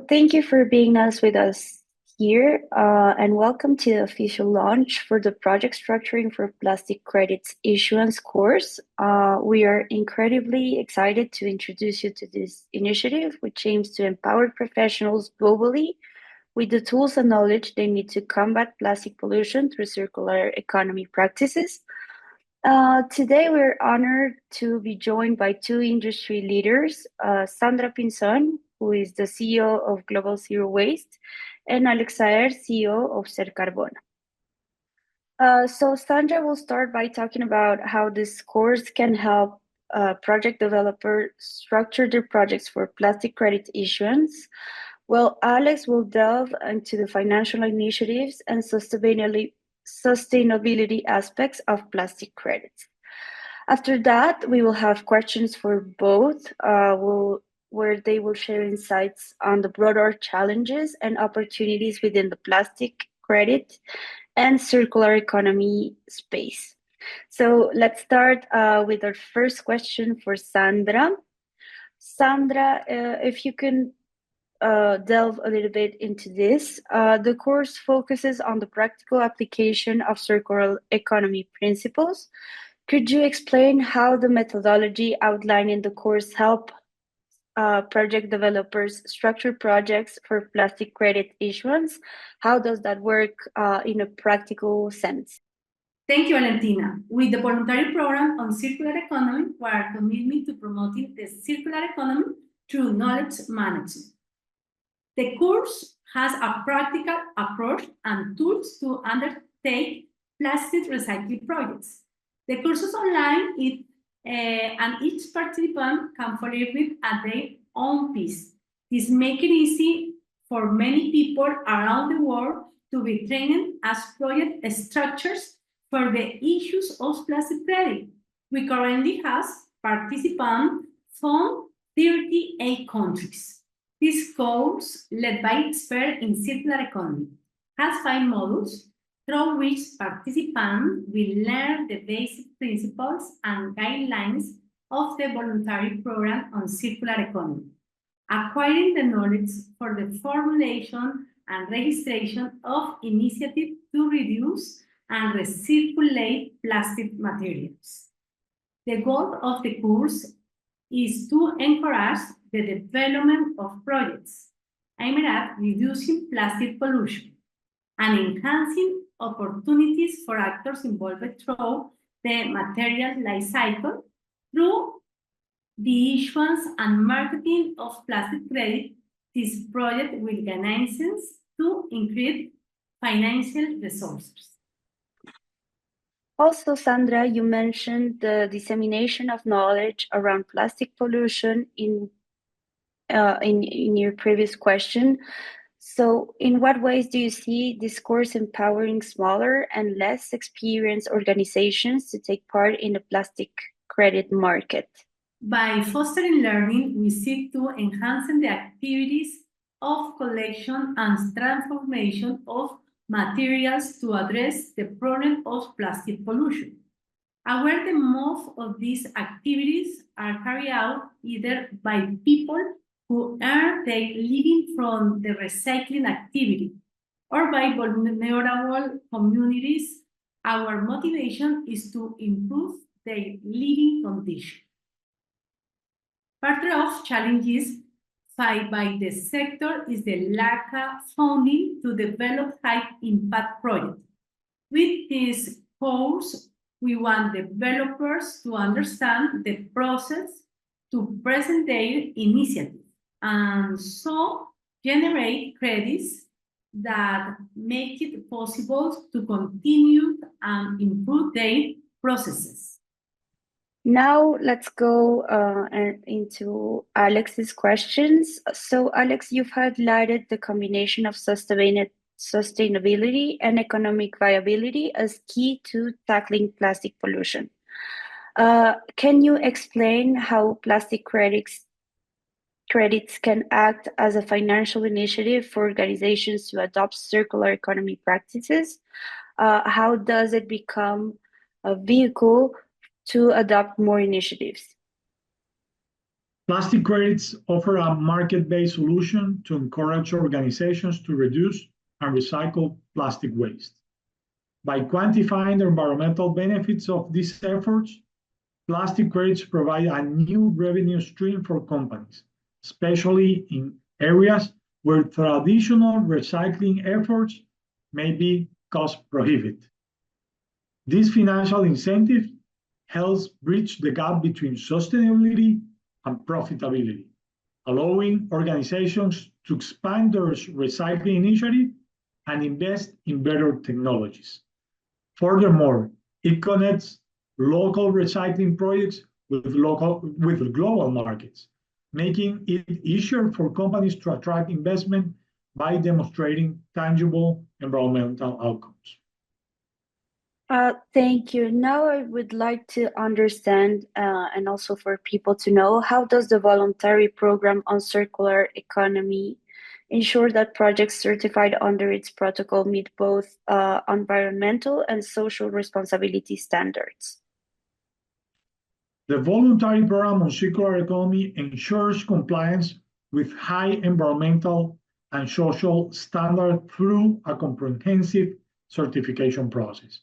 thank you for being with us here, and welcome to the official launch for the Project Structuring for Plastic Credits Issuance course. We are incredibly excited to introduce you to this initiative, which aims to empower professionals globally with the tools and knowledge they need to combat plastic pollution through circular economy practices. Today, we're honored to be joined by two industry leaders, Sandra Pinzon, who is the CEO of Global Zero Waste, and Alex Saer, CEO of Ser Carbona. So Sandra will start by talking about how this course can help project developers structure their projects for plastic credit issuance. Well, Alex will delve into the financial initiatives and sustainability aspects of plastic credits. After that, we will have questions for both, where they will share insights on the broader challenges and opportunities within the plastic credit and circular economy space. So let's start with our first question for Sandra. Sandra, if you can delve a little bit into this. The course focuses on the practical application of circular economy principles. Could you explain how the methodology outlined in the course help project developers structure projects for plastic credit issuance? How does that work in a practical sense? Thank you, Valentina. With the voluntary program on circular economy, we are committed to promoting the circular economy through knowledge management. The course has a practical approach and tools to undertake plastic recycling projects. The course is online, and each participant can follow it at their own pace. This makes it easy for many people around the world to be trained as project structures for the issues of plastic credit. We currently have participants from 38 countries. This course, led by experts in circular economy, has 5 modules through which participants will learn the basic principles and guidelines of the voluntary program on circular economy, acquiring the knowledge for the formulation and registration of initiatives to reduce and recirculate plastic materials. The goal of the course is to encourage the development of projects aimed at reducing plastic pollution and enhancing opportunities for actors involved through the material life cycle through the issuance and marketing of plastic credit. This project will gain license to increase financial resources. Also, Sandra, you mentioned the dissemination of knowledge around plastic pollution in your previous question. So, in what ways do you see this course empowering smaller and less experienced organizations to take part in the plastic credit market? By fostering learning, we seek to enhance the activities of collection and transformation of materials to address the problem of plastic pollution. Aware that most of these activities are carried out either by people who earn their living from the recycling activity or by vulnerable communities. Our motivation is to improve their living conditions. Part of challenges faced by the sector is the lack of funding to develop high-impact projects. With this course, we want developers to understand the process to present their initiative and so generate credits that make it possible to continue and improve their processes. Now let's go into Alex's questions. So Alex, you've highlighted the combination of sustainability and economic viability as key to tackling plastic pollution. Can you explain how plastic credits can act as a financial initiative for organizations to adopt circular economy practices? How does it become a vehicle to adopt more initiatives? Plastic credits offer a market-based solution to encourage organizations to reduce and recycle plastic waste. By quantifying the environmental benefits of these efforts, plastic credits provide a new revenue stream for companies, especially in areas where traditional recycling efforts may be cost prohibitive. This financial incentive helps bridge the gap between sustainability and profitability, allowing organizations to expand their recycling initiative and invest in better technologies. Furthermore, it connects local recycling projects with global markets, making it easier for companies to attract investment by demonstrating tangible environmental outcomes. Thank you. Now I would like to understand, and also for people to know, how does the voluntary program on circular economy ensure that projects certified under its protocol meet both environmental and social responsibility standards? The voluntary program on circular economy ensures compliance with high environmental and social standards through a comprehensive certification process.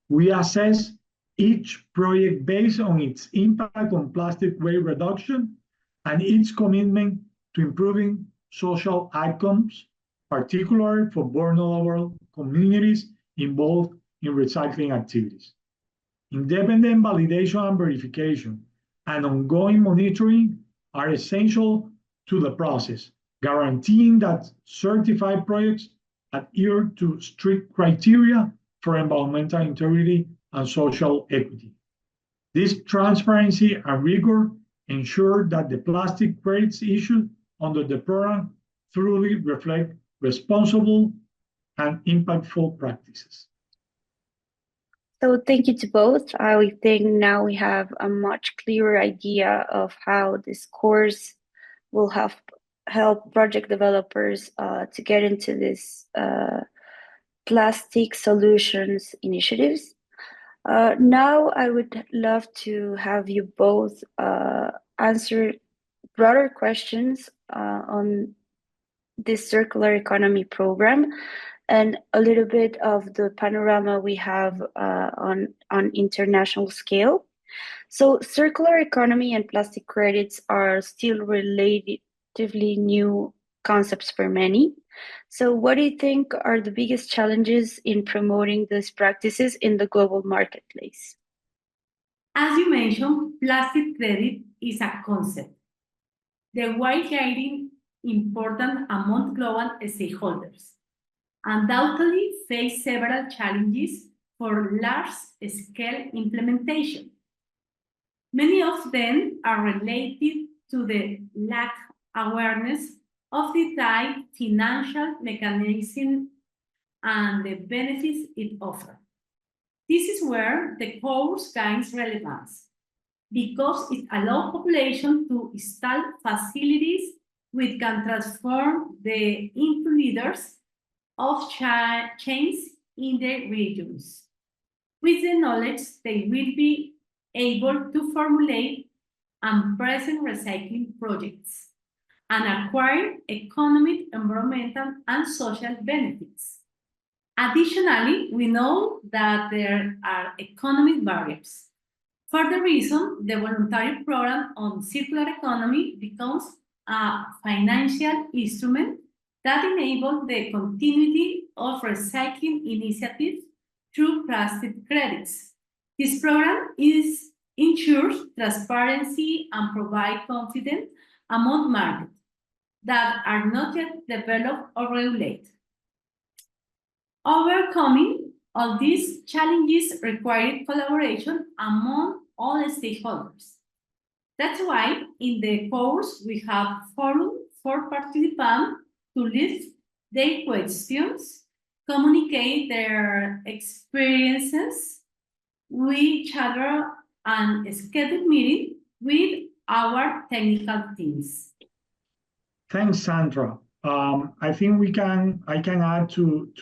We assess each project based on its impact on plastic waste reduction and its commitment to improving social outcomes, particularly for vulnerable communities involved in recycling activities. Independent validation and verification and ongoing monitoring are essential to the process, guaranteeing that certified projects adhere to strict criteria for environmental integrity and social equity. This transparency and rigor ensure that the plastic credits issued under the program truly reflect responsible and impactful practices. So thank you to both. I think now we have a much clearer idea of how this course will help project developers to get into this plastic solutions initiatives. Now I would love to have you both answer broader questions on this circular economy program and a little bit of the panorama we have on international scale. So circular economy and plastic credits are still relatively new concepts for many. So what do you think are the biggest challenges in promoting these practices in the global marketplace? As you mentioned, plastic credit is a concept. The wide-ranging important among global stakeholders undoubtedly face several challenges for large-scale implementation. Many of them are related to the lack of awareness of the tight financial mechanism and the benefits it offers. This is where the course gains relevance, because it allows population to install facilities which can transform them into leaders of change in their regions. With the knowledge, they will be able to formulate and present recycling projects and acquire economic, environmental, and social benefits. Additionally, we know that there are economic barriers. For the reason, the voluntary program on circular economy becomes a financial instrument that enables the continuity of recycling initiatives through plastic credits. This program ensures transparency and provides confidence among markets that are not yet developed or regulated. Overcoming all these challenges requires collaboration among all stakeholders. That's why in the course we have forum for participants to list their questions, communicate their experiences with each other, and schedule meetings with our technical teams. Thanks, Sandra. I think I can add to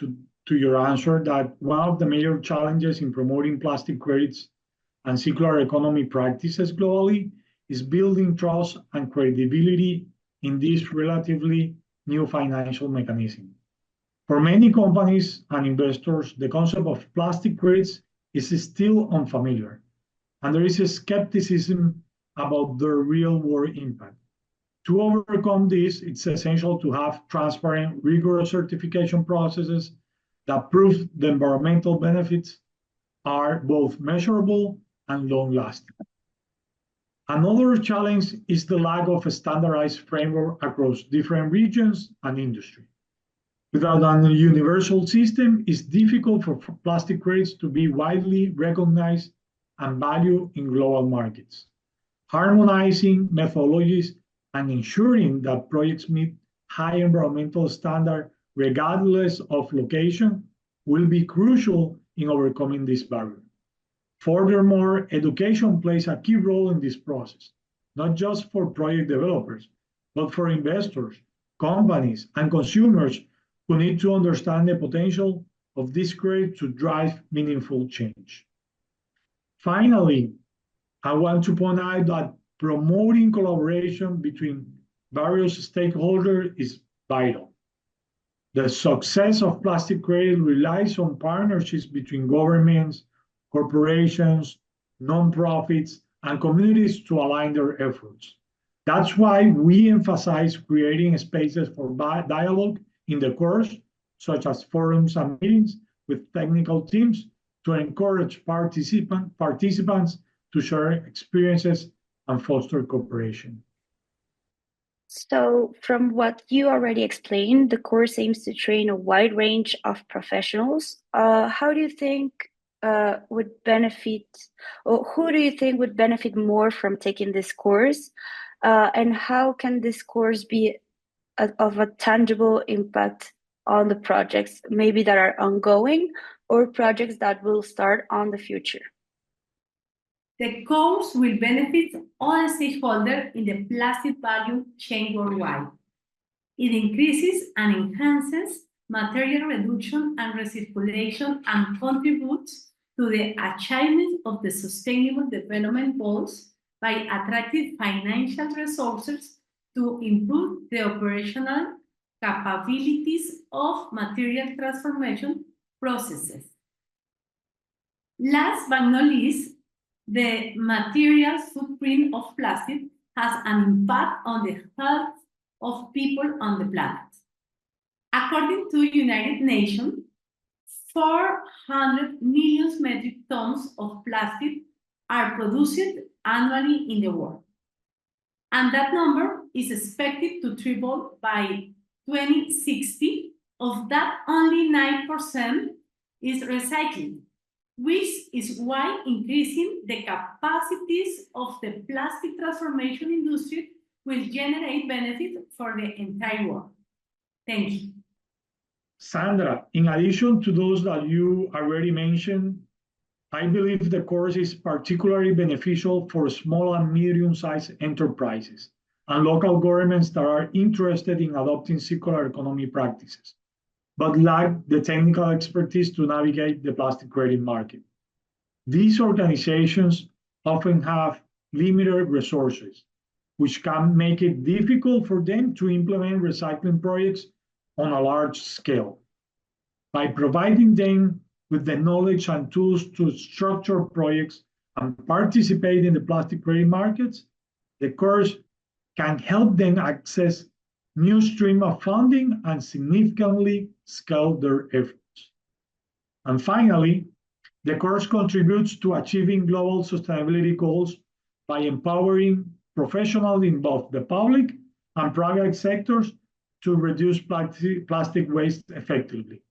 your answer that one of the major challenges in promoting plastic credits and circular economy practices globally is building trust and credibility in this relatively new financial mechanism. For many companies and investors, the concept of plastic credits is still unfamiliar, and there is a skepticism about their real-world impact. To overcome this, it's essential to have transparent, rigorous certification processes that prove the environmental benefits are both measurable and long-lasting. Another challenge is the lack of a standardized framework across different regions and industry. Without a universal system, it's difficult for plastic credits to be widely recognized and valued in global markets. Harmonizing methodologies and ensuring that projects meet high environmental standards regardless of location will be crucial in overcoming this barrier. Furthermore, education plays a key role in this process, not just for project developers, but for investors, companies, and consumers who need to understand the potential of this credit to drive meaningful change. Finally, I want to point out that promoting collaboration between various stakeholders is vital. The success of plastic credit relies on partnerships between governments, corporations, nonprofits, and communities to align their efforts. That's why we emphasize creating spaces for dialogue in the course, such as forums and meetings with technical teams to encourage participants to share experiences and foster cooperation. So, from what you already explained, the course aims to train a wide range of professionals. How do you think would benefit, or who do you think would benefit more from taking this course? And how can this course be of a tangible impact on the projects, maybe that are ongoing or projects that will start on the future? The course will benefit all stakeholders in the plastic value chain worldwide. It increases and enhances material reduction and recirculation and contributes to the achievement of the Sustainable Development Goals by attracting financial resources to improve the operational capabilities of material transformation processes. Last but not least, the material footprint of plastic has an impact on the health of people on the planet. According to United Nations, 400 million metric tons of plastic are produced annually in the world. And that number is expected to triple by 2060. Of that, only 9% is recycled, which is why increasing the capacities of the plastic transformation industry will generate benefit for the entire world. Thank you. Sandra, in addition to those that you already mentioned, I believe the course is particularly beneficial for small and medium-sized enterprises and local governments that are interested in adopting circular economy practices, but lack the technical expertise to navigate the plastic credit market. These organizations often have limited resources, which can make it difficult for them to implement recycling projects on a large scale. By providing them with the knowledge and tools to structure projects and participate in the plastic credit markets, the course can help them access new stream of funding and significantly scale their efforts. And finally, the course contributes to achieving global sustainability goals by empowering professionals in both the public and private sectors to reduce plastic waste effectively.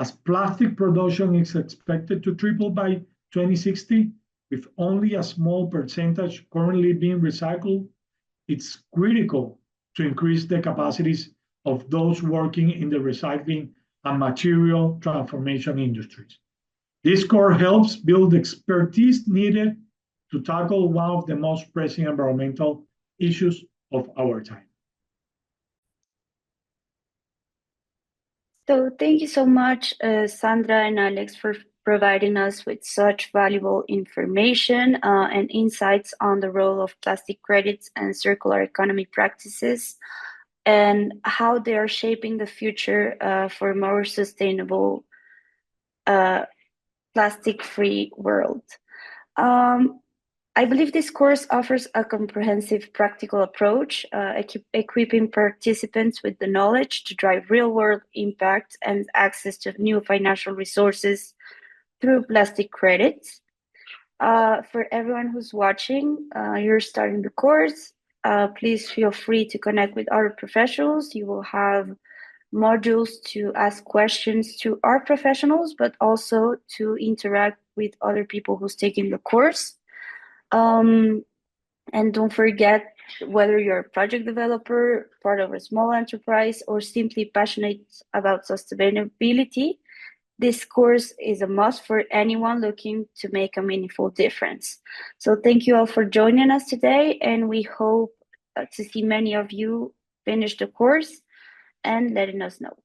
As plastic production is expected to triple by 2060, with only a small percentage currently being recycled, it's critical to increase the capacities of those working in the recycling and material transformation industries. This course helps build the expertise needed to tackle one of the most pressing environmental issues of our time. So thank you so much, Sandra and Alex, for providing us with such valuable information and insights on the role of plastic credits and circular economy practices and how they are shaping the future for a more sustainable plastic-free world. I believe this course offers a comprehensive practical approach, equipping participants with the knowledge to drive real-world impact and access to new financial resources through plastic credits. For everyone who's watching, you're starting the course, please feel free to connect with other professionals. You will have modules to ask questions to our professionals, but also to interact with other people who's taking the course. And don't forget, whether you're a project developer, part of a small enterprise, or simply passionate about sustainability, this course is a must for anyone looking to make a meaningful difference. So thank you all for joining us today, and we hope to see many of you finish the course and letting us know.